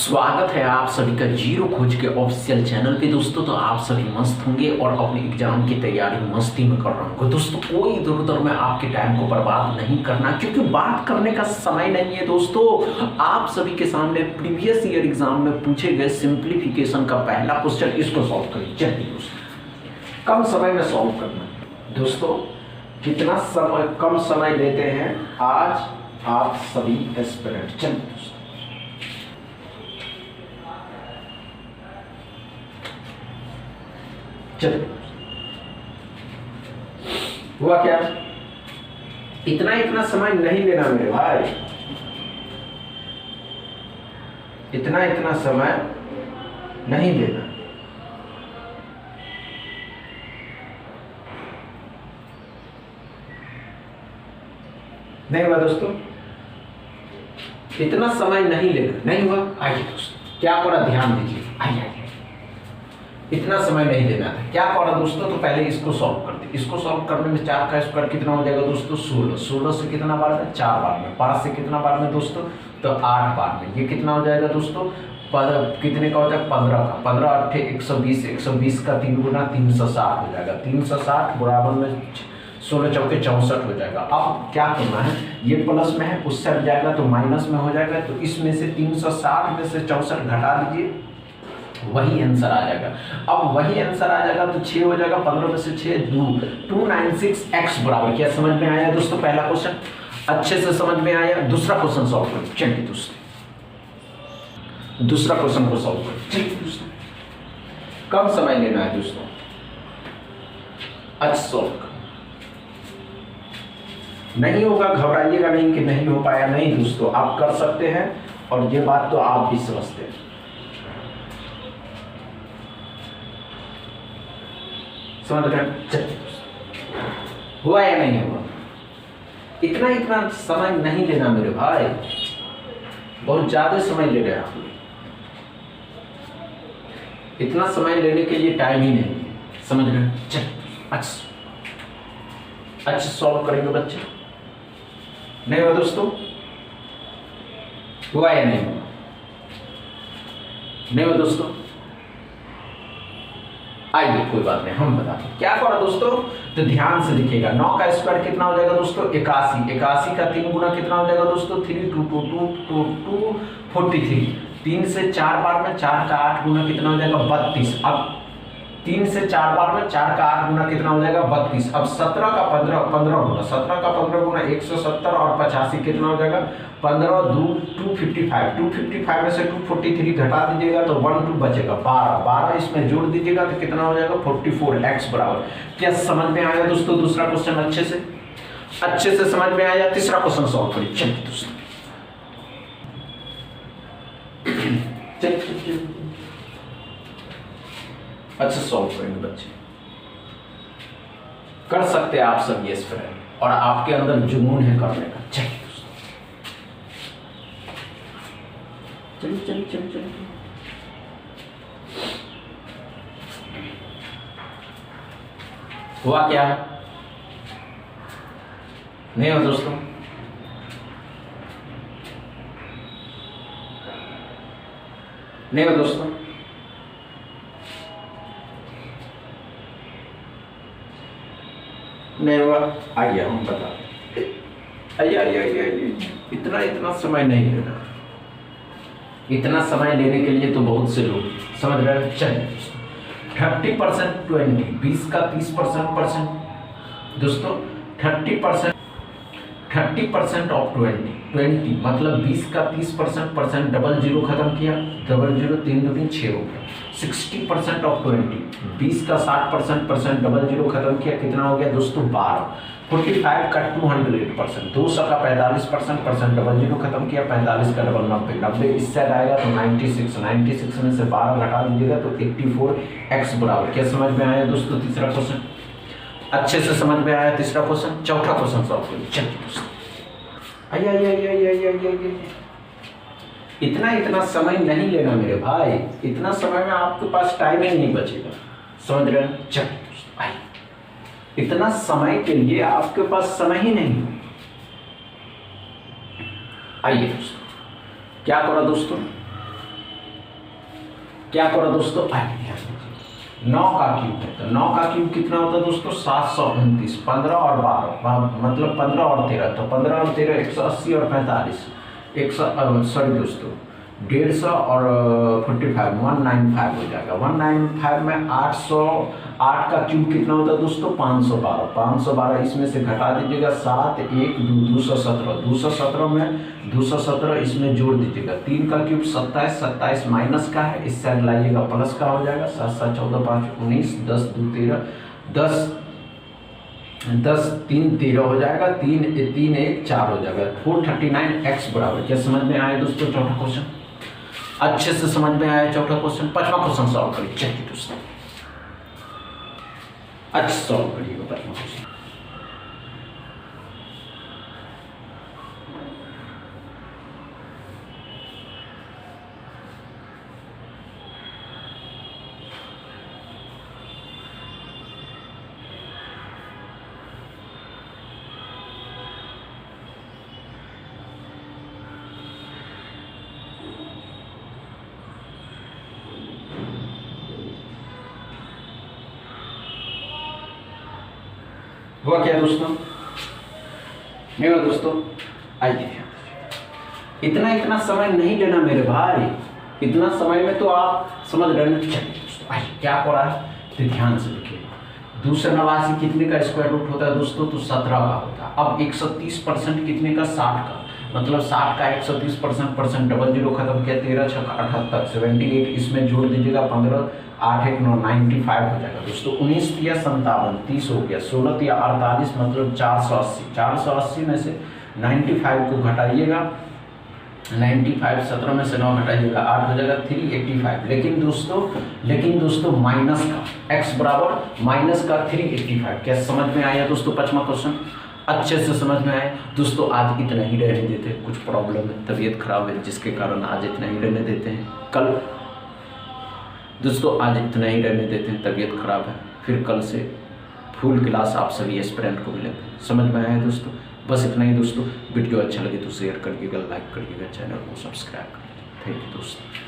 स्वागत है आप सभी का जीरो खोज के ऑफिशियल चैनल पे दोस्तों। तो आप सभी मस्त होंगे और अपने एग्जाम की तैयारी मस्ती में कर रहे होंगे दोस्तों। कोई इधर उधर में आपके टाइम को बर्बाद नहीं करना, क्योंकि बात करने का समय नहीं है दोस्तों। आप सभी के सामने प्रीवियस ईयर एग्जाम में पूछे गए सिंप्लीफिकेशन का पहला क्वेश्चन, इसको सॉल्व करिए। चलिए दोस्तों, कम समय में सॉल्व करना दोस्तों। कितना समय कम समय लेते हैं आज आप सभी एस्पिरेंट। चलिए दोस्तों, चलिए हुआ क्या, इतना समय नहीं लेना मेरे भाई, इतना समय नहीं लेना। नहीं हुआ दोस्तों, इतना समय नहीं लेना, नहीं हुआ। आइए दोस्तों, क्या करा, ध्यान दीजिए। आइए, इतना समय नहीं लेना था, क्या करा दोस्तों। तो पहले इसको सॉल्व करते। इसको सॉल्व करने में 4 का स्क्वायर कितना हो जाएगा दोस्तों, 16। 16 से कितना बार में, 4 बार में। 5 से कितना बार में दोस्तों, तो 8 बार में। ये कितना हो जाएगा दोस्तों, कितने का हो जाएगा, 15 का। 15 8 120, 120 का 3 गुना 360 हो जाएगा। 360 बराबर में 16 चौके 64 हो जाएगा। अब क्या करना है, ये प्लस में है, उससे हट जाएगा तो माइनस में हो जाएगा। तो इसमें से 360 में से 64 घटा दीजिए, वही आंसर आ जाएगा। अब वही आंसर आ जाएगा तो 6 हो जाएगा। 15 में से 6 296x बराबर। क्या समझ में आया दोस्तों पहला क्वेश्चन? अच्छे से समझ में आया। दूसरा क्वेश्चन सॉल्व करें। चलिए दोस्तों, दूसरा क्वेश्चन को सॉल्व करें। चलिए दोस्तों, कम समय लेना है दोस्तों। अच्छा सॉल्व करें, नहीं होगा घबराइएगा नहीं कि नहीं हो पाया। नहीं दोस्तों, आप कर सकते हैं और ये बात तो आप भी समझते हैं। समझ रहे हैं? हुआ या नहीं हुआ? इतना समय नहीं लेना मेरे भाई, बहुत ज्यादा समय ले रहे हैं आप। इतना समय लेने के लिए टाइम ही नहीं, समझ रहे हैं? चल अच्छा सॉल्व करेंगे बच्चे। नहीं हुआ दोस्तों, हुआ या नहीं हुआ? नहीं हुआ दोस्तों, आइए कोई बात नहीं, हम बताते हैं क्या करा दोस्तों। तो ध्यान से दिखेगा, 9 का स्क्वायर कितना हो जाएगा दोस्तों, 81। 81 का 3 गुना कितना हो जाएगा दोस्तों, 3 2 2 2 2 2 43। 3 से 4 बार में 4 का 8 गुना कितना हो जाएगा, 32। अब 3 से 4 बार में 4 का 8 गुना कितना हो जाएगा, 32। अब 17 का 15 गुना, 17 का 15 गुना 170 और 85 कितना हो जाएगा, 15 2 255। 255 में से 243 घटा दीजिएगा तो 1 2 बचेगा, 12। 12 इसमें जोड़ दीजिएगा तो कितना हो जाएगा, 44x बराबर। क्या समझ में आया दोस्तों? दूसरा क्वेश्चन अच्छे से समझ में आया। तीसरा क्वेश्चन सॉल्व करिए। चलिए दोस्तों, अच्छा सॉल्व करेंगे बच्चे, कर सकते हैं आप सब। यस फ्रेंड, और आपके अंदर जुनून है करने का। चलिए दोस्तों, चलिए हुआ क्या, नहीं हो दोस्तों? नहीं हो दोस्तों, नहीं हुआ। आइए हम बताते। आइए, इतना समय नहीं लेना। इतना समय लेने के लिए तो बहुत से लोग, समझ रहे हैं? चलिए 30% 20, 20 का 30% दोस्तों। 30% ऑफ 20 मतलब 20 का 30% डबल जीरो खत्म किया, डबल जीरो 3 2 3 6 हो गया। 60% ऑफ 20, 20 का 60% डबल जीरो खत्म किया, कितना हो गया दोस्तों, 12। 45 का 200%, 200 का 45% डबल जीरो खत्म किया, 45 का डबल 90, 90 इससे आएगा तो 96, 96 में से 12 घटा दीजिएगा तो 84x बराबर। क्या समझ में आया दोस्तों? तीसरा क्वेश्चन अच्छे से समझ में आया। तीसरा क्वेश्चन, चौथा क्वेश्चन सॉल्व करिए। चलिए दोस्तों, आइए, इतना समय नहीं लेना मेरे भाई। इतना समय में आपके पास टाइम ही नहीं बचेगा, समझ रहे हैं? चलिए आइए, इतना समय के लिए आपके पास समय ही नहीं। आइए दोस्तों, क्या करो दोस्तों, क्या करा दोस्तों, आइए ध्यान दीजिए 9 का क्यूब है, तो 9 का क्यूब कितना होता है दोस्तों 729, 15 और 12 मतलब 15 और 13, तो 15 और 13 180 और 45 सॉरी दोस्तों 150 और 45 195 हो जाएगा। 195 में 808 का क्यूब कितना होता है दोस्तों 512, 512 इसमें से घटा दीजिएगा 7 1 2 217, 217 में 217 इसमें जोड़ दीजिएगा, 3 का क्यूब 27, 27 माइनस का है, इस साइड लाइएगा प्लस का हो जाएगा, 7 7 14 5 19 10 2 13 10 3 13 हो जाएगा, 3 3 1 4 हो जाएगा, 439x बराबर। क्या समझ में आया दोस्तों चौथा क्वेश्चन, अच्छे से समझ में आया चौथा क्वेश्चन। पांचवा क्वेश्चन सॉल्व करिए, चलिए दोस्तों अच्छा सॉल्व करिएगा पांचवा क्वेश्चन। हुआ क्या दोस्तों, नहीं हुआ दोस्तों, आइए इतना इतना समय नहीं लेना मेरे भाई, इतना समय में तो आप समझ रहे हैं। चलिए दोस्तों आइए क्या हो रहा है, तो ध्यान से देखिए 289 कितने का स्क्वायर रूट होता है दोस्तों, तो 17 का होता है। अब 130% कितने का 60 का, मतलब 60 का 130% डबल जीरो खत्म किया, 13 6 78 78 इसमें जोड़ दीजिएगा 15 8 1 9 95 हो जाएगा दोस्तों। 19 या 57 30 हो गया, 16 या 48 मतलब 480, 480 में से 95 को घटाइएगा, 95 17 में से 9 घटाइएगा 8 हो जाएगा 385। लेकिन दोस्तों माइनस का x बराबर माइनस का 385। क्या समझ में आया दोस्तों पांचवा क्वेश्चन, अच्छे से समझ में आए दोस्तों। आज इतना ही रहने देते हैं, कुछ प्रॉब्लम है, तबीयत खराब है जिसके कारण आज इतना ही रहने देते हैं। कल दोस्तों आज इतना ही रहने देते हैं, तबीयत खराब है, फिर कल से फुल क्लास आप सभी एस्पिरेंट को मिलेंगे। समझ में आया दोस्तों, बस इतना ही दोस्तों। वीडियो अच्छा लगे तो शेयर करिएगा, लाइक करिएगा, चैनल को सब्सक्राइब करिएगा। थैंक यू दोस्तों।